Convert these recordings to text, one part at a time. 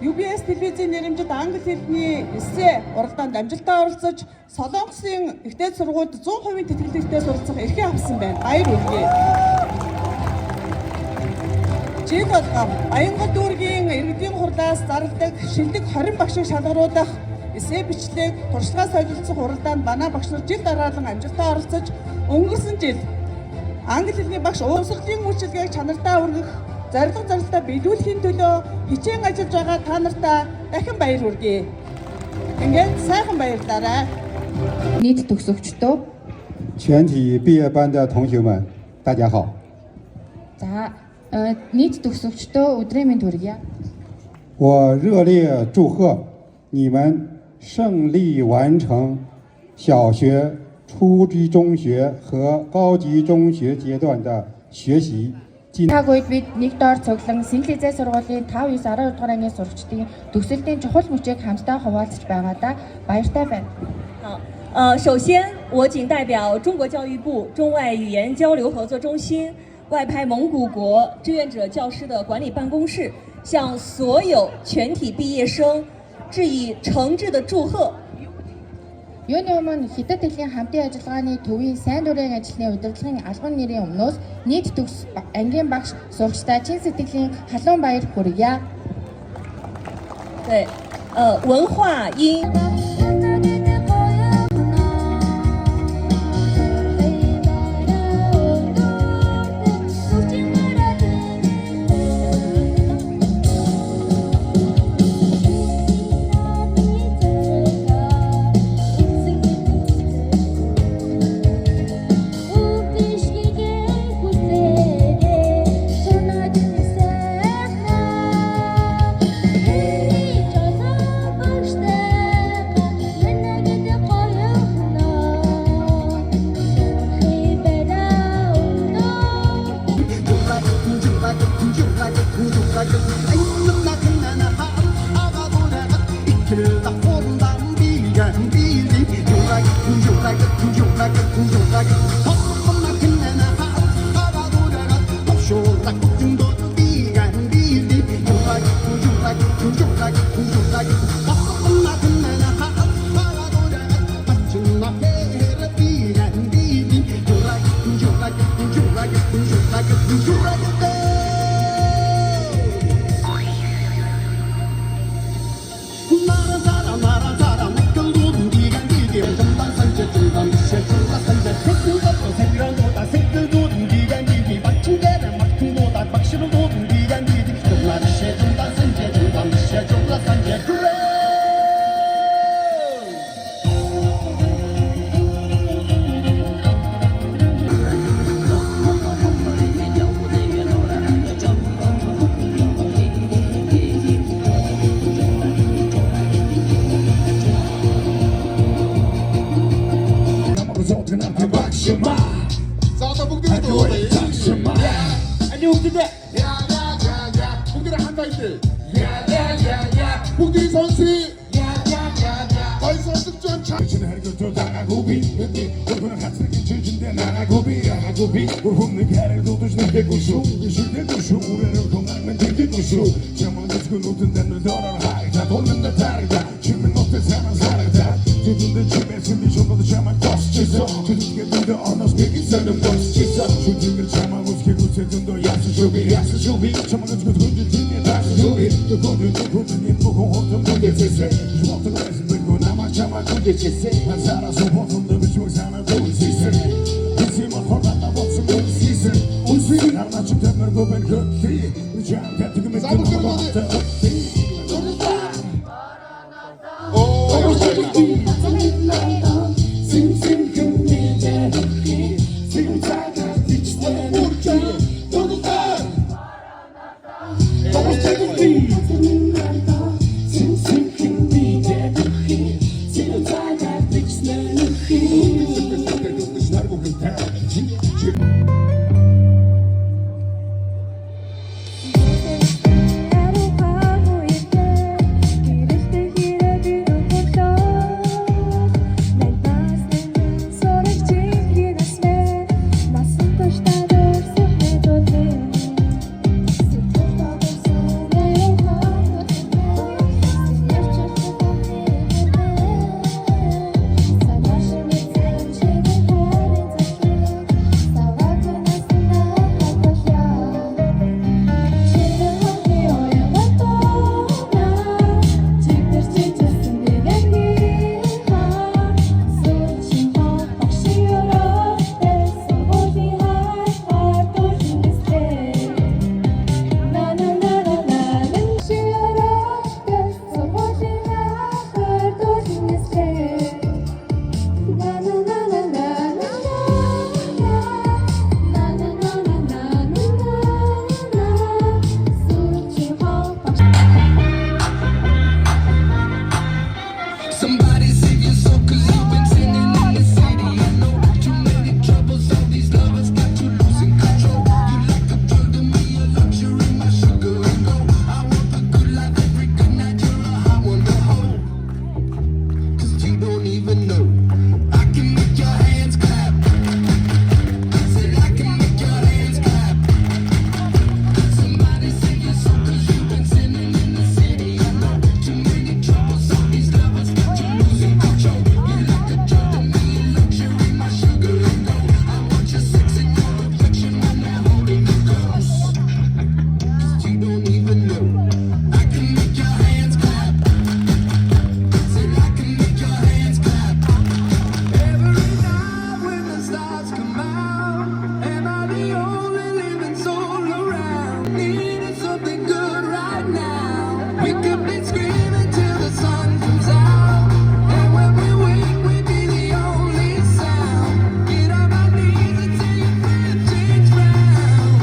UBS телевизийн нэрэмжит англи хэлний эссе уралдаанд амжилттай оролцож Солонгосын ихтэй сургуульд 100% тэтгэлэгтэй суралцах эрхээ авсан байна. Баяр хүргэе. Жил болгон Баянгол дүүргийн иргэдийн хурлаас зарладаг шилдэг 20 багшийг шалгаруулах эссе бичлэг туршлагаа солилцох уралдаанд манай багш нар жил дараалан амжилттай оролцож өнгөрсөн жил англи хэлний багш уурсгалын үйлчилгээг чанартай өргөх зорилго зорилттой биелүүлэхийн төлөө хичээн ажиллаж байгаа та нартаа дахин баяр хүргэе. Ингээд сайхан баярлалаа. нийт төгсөгчдөө 全体毕业班的同学们，大家好。 за нийт төгсөгчдөө өдрийн мэнд хүргье. 我热烈祝贺你们胜利完成小学、初级中学和高级中学阶段的学习。 Цаг үед бид нэг доор цуглан Сэнэл Хизээ сургуулийн 5, 9, 12 дугаар ангийн сурагчдын төгсөлтийн чухал мөчийг хамтдаа хуваалцаж байгаадаа баяртай байна. 好，首先我谨代表中国教育部中外语言交流合作中心外派蒙古国志愿者教师的管理办公室，向所有全体毕业生致以诚挚的祝贺。 Юуны өмнө Хятад хэлний хамтын ажиллагааны төвийн сайн дурын ажлын удирдлагын албан нэрийн өмнөөс нийт төгс ангийн багш сурагчдаа чин сэтгэлийн халуун баяр хүргье. 对，文化因。 Hãy subscribe cho kênh Ghiền Mì Gõ để không bỏ lỡ could be screaming till the sun comes out. And when we wake, we'd be the only sound. Get on my knees until your breath change round.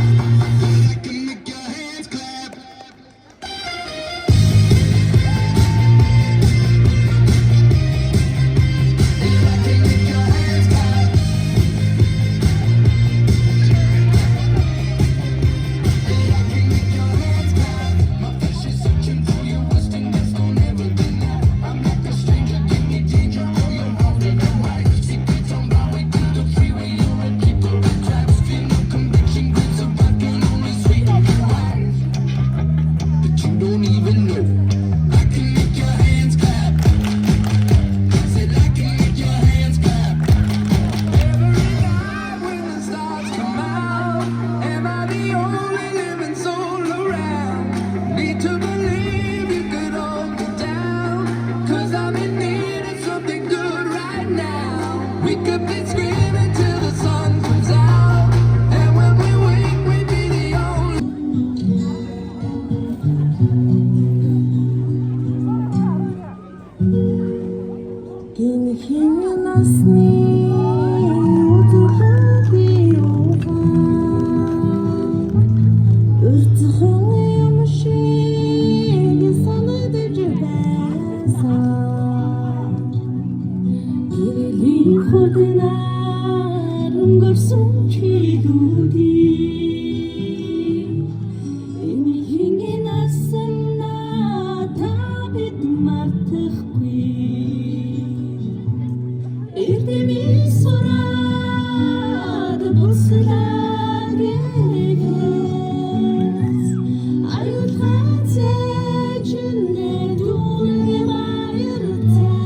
I can make your hands clap. Don't even know. I can make your hands clap. Said I can make your hands clap. Every night when the stars come out, am I the only living soul around? Need to believe you could hold me down, 'cause I'm in need of something good right now. We could be screaming till the sun comes out, and when we wake, we'd be the only. Гинхэн насны утгагүй уртхан юм шиг санагдаж байсан. Гэрлийн худнаар өнгөрсөн чи дүүдий. Энэ хинхэн насна та бид мартахгүй. Эрдэмийн сураад буслаагээс аюултай зэжнээ дүүнгээ баяртай.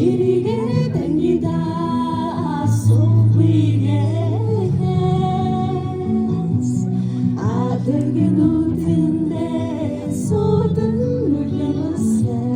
Эргээд ангидаа сувгээс адэргэн үтэндээ суудан үлэмсээ.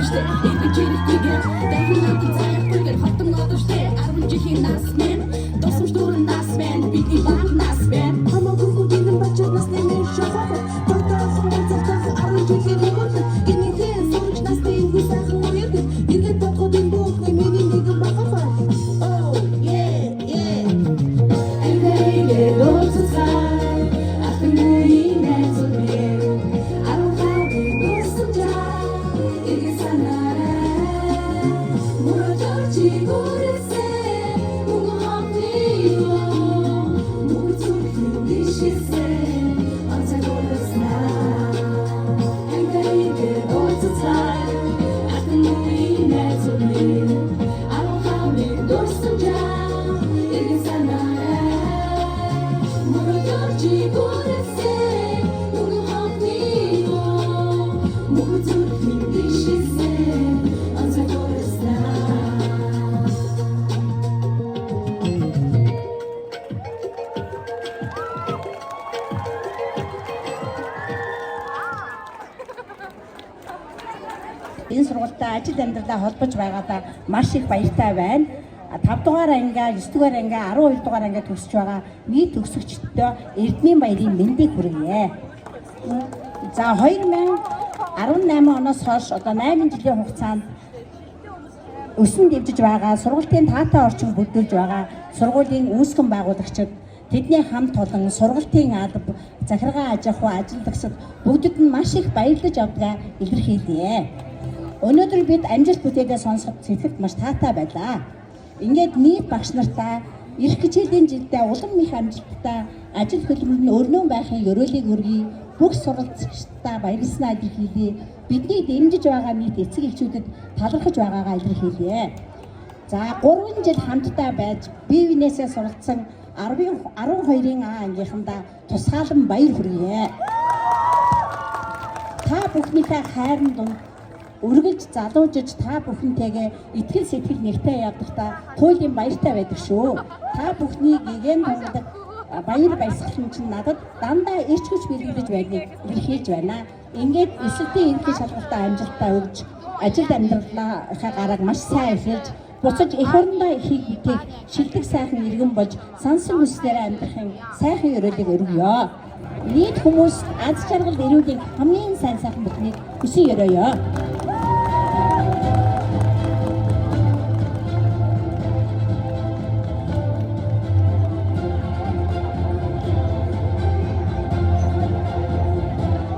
штэ эдгээр чирэгтэйгээ дахин надад заяагүйгээр хатан надад штэ 10 жилийн нас мен тосомж дөрөн нас мен бидний баг нас мен хамаагүй гинэн бачаад нас нэмэр шахах тогтоох хэмжээх 10 жилийн өмнө гинэхэн сурч насны хүсэхэн үеэр иргэн бодгодын бүх миний нэгэн багафа oh yeah эндээ дөрцсаа ахын үеийн зүрх энэ сургуультай ажил амьдралаа холбож байгаадаа маш их баяртай байна. 5 дугаар ангиа, 9 дугаар ангиа, 12 дугаар ангиа төгсөж байгаа нийт төгсөгчдөө Эрдэнийн баярын мэндийг хүргье. За 2018 оноос хойш одоо 8 жилийн хугацаанд өсөн дэвжиж байгаа сургуулийн таатай орчин бүрдүүлж байгаа сургуулийн үүсгэн байгуулагчид тэдний хамт олон сургуулийн алба, захиргаа аж ахуй ажилтгчид бүгдэд нь маш их баярлаж авдгаа илэрхийлье. Өнөөдөр бид амжилт бүтээгээ сонсоход сэтгэлд маш таатай байлаа. Ингээд нийт багш нартай ирэх хичээлийн жилдээ улам их амжилттай ажил хөдөлмөрөнд өрнөн байхын ёроолыг өргөе. Бүх сургалтчдаа баярлалаа илэрхийлье. Бидний дэмжиж байгаа нийт эцэг эхчүүдэд талархаж байгаагаа илэрхийлье. За 3 жил хамтдаа байж бие биенээсээ суралцсан 12-ын А ангийнхандаа тусгаалan баяр хүргье. Та бүхнийхээ хайрын дунд үргэлж залуужиж та бүхэнтэйгээ итгэл сэтгэл нэгтэй явдахдаа хуулийн баяртай байдаг шүү. Та бүхний гэгээн томдог баяр баясгалан чинь надад дандаа ирч хүч бэлгэлж байдгийг илэрхийлж байна. Ингээд эсэлтийн ерөнхий шалгалтаа амжилттай өгж ажил амьдралынхаа гарааг маш сайн эхэлж буцаж эх орондоо ихийг битээх шилдэг сайхан иргэн болж сансан хүслээр амьдрахын сайхан ёроолыг өргөё. Нийт хүмүүс аз жаргал эрүүлийн хамгийн сайн сайхан бүхнийг хүсэн ёроё.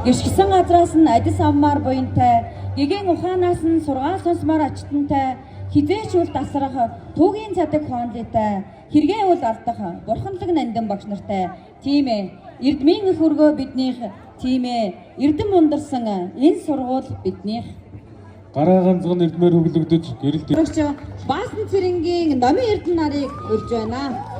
Гэршигсэн газраас нь адис авмаар буянтай, гэгээн ухаанаас нь сургаал сонсмоор ачтантай, хизээч үл тасрах, түүгийн цадаг хоонлытай, хэрэгээ үл алдах, бурханлаг нандин багш нартай. Тийм ээ, Эрдмийн их өргөө биднийх, тийм ээ, эрдэм ундарсан энэ сургууль биднийх. Гараа ганцхан эрдмээр хөглөгдөж гэрэлт Баасан цэрэнгийн номын эрдэнэ нарыг урьж байна.